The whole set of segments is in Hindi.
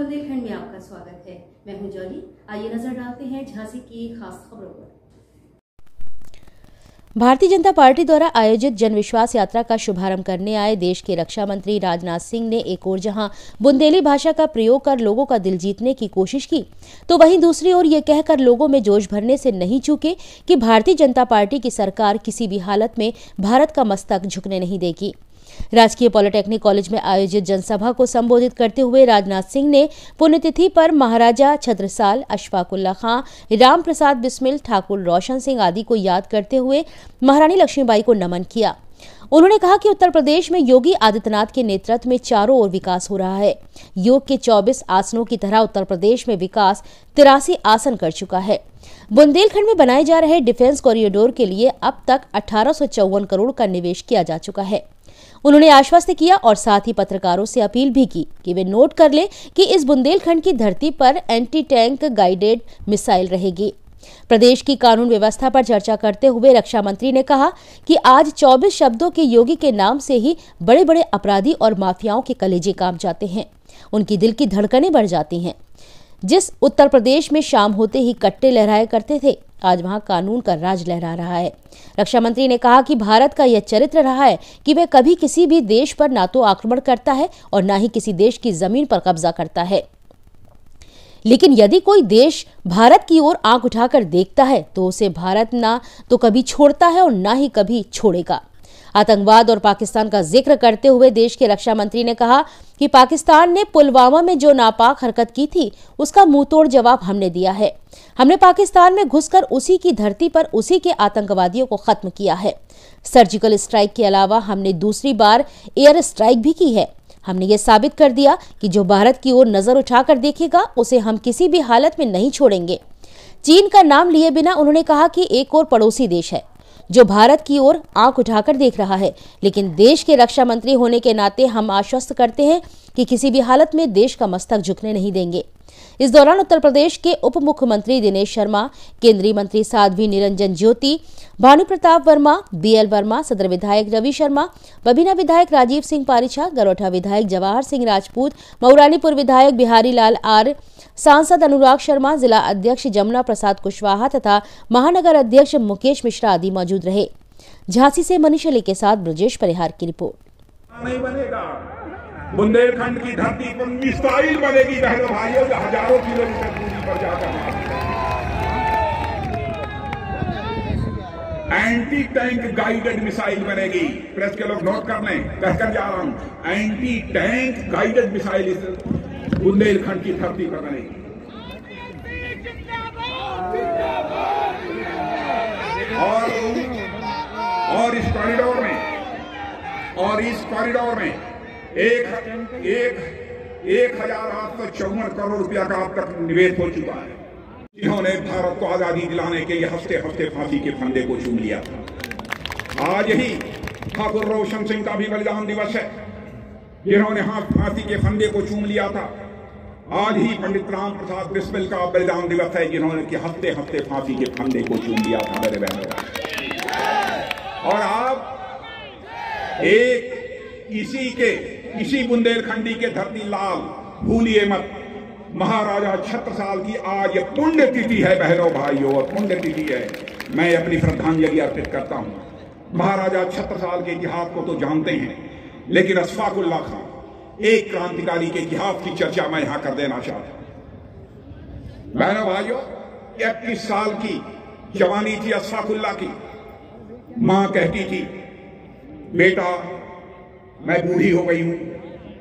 बुंदेलखंड में आपका स्वागत है। मैं हूं जॉली। आइए नजर डालते हैं झांसी की खास खबरों पर। भारतीय जनता पार्टी द्वारा आयोजित जन विश्वास यात्रा का शुभारंभ करने आए देश के रक्षा मंत्री राजनाथ सिंह ने एक ओर जहां बुंदेली भाषा का प्रयोग कर लोगों का दिल जीतने की कोशिश की, तो वहीं दूसरी ओर ये कहकर लोगों में जोश भरने से नहीं चूके कि भारतीय जनता पार्टी की सरकार किसी भी हालत में भारत का मस्तक झुकने नहीं देगी। राजकीय पॉलिटेक्निक कॉलेज में आयोजित जनसभा को संबोधित करते हुए राजनाथ सिंह ने पुण्यतिथि पर महाराजा छत्रसाल, अशफाकुल्ला खां, राम प्रसाद बिस्मिल, ठाकुर रोशन सिंह आदि को याद करते हुए महारानी लक्ष्मीबाई को नमन किया। उन्होंने कहा कि उत्तर प्रदेश में योगी आदित्यनाथ के नेतृत्व में चारों ओर विकास हो रहा है। योग के 24 आसनों की तरह उत्तर प्रदेश में विकास 83 आसन कर चुका है। बुंदेलखंड में बनाए जा रहे डिफेंस कॉरिडोर के लिए अब तक 1854 करोड़ का निवेश किया जा चुका है। उन्होंने आश्वस्त किया और साथ ही पत्रकारों से अपील भी की कि वे नोट कर लें कि इस बुंदेलखंड की धरती पर एंटी टैंक गाइडेड मिसाइल रहेगी। प्रदेश की कानून व्यवस्था पर चर्चा करते हुए रक्षा मंत्री ने कहा कि आज 24 शब्दों के योगी के नाम से ही बड़े बड़े अपराधी और माफियाओं के कलेजे कांप जाते हैं, उनकी दिल की धड़कनें बढ़ जाती हैं। जिस उत्तर प्रदेश में शाम होते ही कट्टे लहराया करते थे, आज वहां कानून का राज लहरा रहा है। रक्षा मंत्री ने कहा कि भारत का यह चरित्र रहा है कि वह कभी किसी भी देश पर ना तो आक्रमण करता है और ना ही किसी देश की जमीन पर कब्जा करता है, लेकिन यदि कोई देश भारत की ओर आंख उठाकर देखता है तो उसे भारत ना तो कभी छोड़ता है और ना ही कभी छोड़ेगा। आतंकवाद और पाकिस्तान का जिक्र करते हुए देश के रक्षा मंत्री ने कहा कि पाकिस्तान ने पुलवामा में जो नापाक हरकत की थी उसका मुंहतोड़ जवाब हमने दिया है। हमने पाकिस्तान में घुसकर उसी की धरती पर उसी के आतंकवादियों को खत्म किया है। सर्जिकल स्ट्राइक के अलावा हमने दूसरी बार एयर स्ट्राइक भी की है। हमने ये साबित कर दिया कि जो भारत की ओर नजर उठाकर देखेगा उसे हम किसी भी हालत में नहीं छोड़ेंगे। चीन का नाम लिए बिना उन्होंने कहा कि एक और पड़ोसी देश है जो भारत की ओर आंख उठाकर देख रहा है, लेकिन देश के रक्षा मंत्री होने के नाते हम आश्वस्त करते हैं कि किसी भी हालत में देश का मस्तक झुकने नहीं देंगे। इस दौरान उत्तर प्रदेश के उप मुख्यमंत्री दिनेश शर्मा, केंद्रीय मंत्री साध्वी निरंजन ज्योति, भानु प्रताप वर्मा, बीएल वर्मा, सदर विधायक रवि शर्मा, बबीना विधायक राजीव सिंह पारिछा, गरोठा विधायक जवाहर सिंह राजपूत, मऊरानीपुर विधायक बिहारी लाल आर, सांसद अनुराग शर्मा, जिला अध्यक्ष जमुना प्रसाद कुशवाहा तथा महानगर अध्यक्ष मुकेश मिश्रा आदि मौजूद रहे। झांसी से मनीष अली के साथ ब्रजेश परिहार की रिपोर्ट। नहीं बनेगा, बुंदेलखंड की धरती पर मिसाइल बनेगी बहनों भाइयों, जो हजारों किलोमीटर दूरी पर जाकर एंटी टैंक गाइडेड मिसाइल बनेगी। प्रेस के लोग नोट कर लें, कहकर जा रहा हूं, एंटी टैंक गाइडेड मिसाइल इस बुंदेलखंड की धरती पर बनेगी। और इस कॉरिडोर में 1854 करोड़ रुपया का अब तक निवेश हो चुका है। जिन्होंने भारत को आजादी दिलाने के लिए हफ्ते हफ्ते फांसी के फंदे को चूम लिया था। आज ही ठाकुर रोशन सिंह का भी बलिदान दिवस है, जिन्होंने फांसी के फंदे को चूम लिया था। आज ही पंडित राम प्रसाद बिस्मिल का बलिदान दिवस है, जिन्होंने कि हफ्ते हफ्ते फांसी के फंदे को चूम लिया था मेरे बहनों। और आप इसी बुंदेलखंडी के धरती लाल भूलिए मत, महाराजा छत्रसाल की आज पुण्यतिथि है बहनों भाइयों, और पुण्यतिथि है। मैं अपनी श्रद्धांजलि अर्पित करता हूं। महाराजा छत्रसाल के इतिहास को तो जानते हैं, लेकिन अशफाकुल्ला खां एक क्रांतिकारी के इतिहास की चर्चा मैं यहां कर देना चाहता हूं। बहनों भाइयों, 31 साल की जवानी थी अशफाकुल्ला की। मां कहती थी, बेटा मैं बूढ़ी हो गई हूं,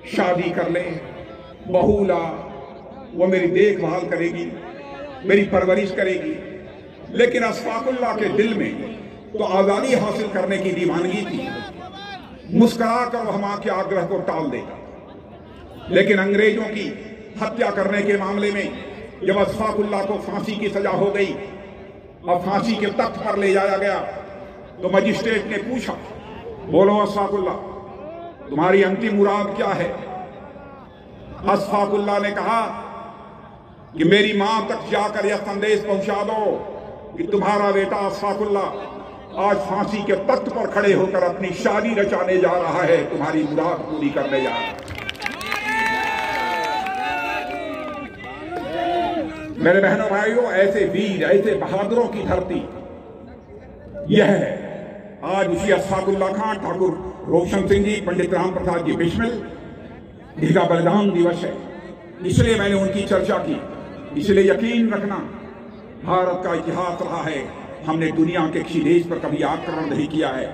शादी कर ले, बहू ला, वो मेरी देखभाल करेगी, मेरी परवरिश करेगी। लेकिन अशफाकुल्ला के दिल में तो आजादी हासिल करने की दीवानगी थी। मुस्कुराकर वह मां के आग्रह को टाल देगा। लेकिन अंग्रेजों की हत्या करने के मामले में जब अशफाकुल्ला को फांसी की सजा हो गई और फांसी के तख्त पर ले जाया गया, तो मजिस्ट्रेट ने पूछा, बोलो अशफाकुल्ला, तुम्हारी अंतिम मुराद क्या है? अशफाकुल्ला ने कहा कि मेरी मां तक जाकर यह संदेश पहुंचा दो कि तुम्हारा बेटा अशफाकुल्ला आज फांसी के तख्त पर खड़े होकर अपनी शादी रचाने जा रहा है, तुम्हारी मुराद पूरी करने जा रहा है। मेरे बहनों भाइयों, ऐसे वीर, ऐसे बहादुरों की धरती यह है। आज उसी अशफाकुल्ला खान, ठाकुर रोशन सिंह जी, पंडित राम प्रसाद जी बिस्मिल जी का बलिदान दिवस है, इसलिए मैंने उनकी चर्चा की। इसलिए यकीन रखना, भारत का इतिहास रहा है, हमने दुनिया के किसी देश पर कभी आक्रमण नहीं किया है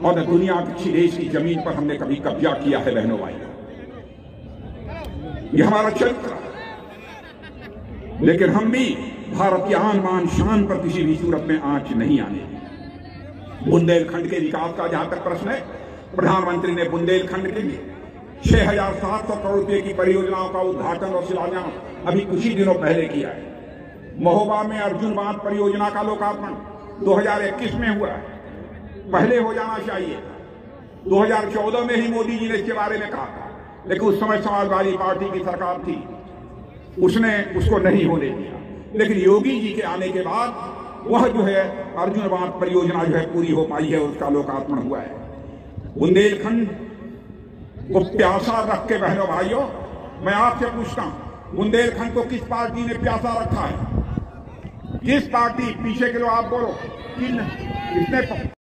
और न दुनिया के किसी देश की जमीन पर हमने कभी कब्जा किया है। बहनों भाइयों, यह हमारा चरित्र है, लेकिन हम भी भारत की आन बान शान पर किसी भी सूरत में आंच नहीं आने। बुंदेलखंड के विकास का जहां तक प्रश्न है, प्रधानमंत्री ने बुंदेलखंड के लिए 6,700 करोड़ रुपए की परियोजनाओं का उद्घाटन और शिलान्यास अभी कुछ ही दिनों पहले किया है। महोबा में अर्जुन बांध परियोजना का लोकार्पण 2021 में हुआ है, पहले हो जाना चाहिए। 2014 में ही मोदी जी ने इसके बारे में कहा था, लेकिन उस समय समाजवादी पार्टी की सरकार थी, उसने उसको नहीं होने दिया। लेकिन योगी जी के आने के बाद वह जो है अर्जुन बांध परियोजना जो है पूरी हो पाई है, उसका लोकार्पण हुआ है। बुंदेलखंड को प्यासा रख के बहनों भाइयों, मैं आपसे पूछता हूं, बुंदेलखंड को किस पार्टी ने प्यासा रखा है? किस पार्टी? पीछे के लोग आप बोलो, किसने?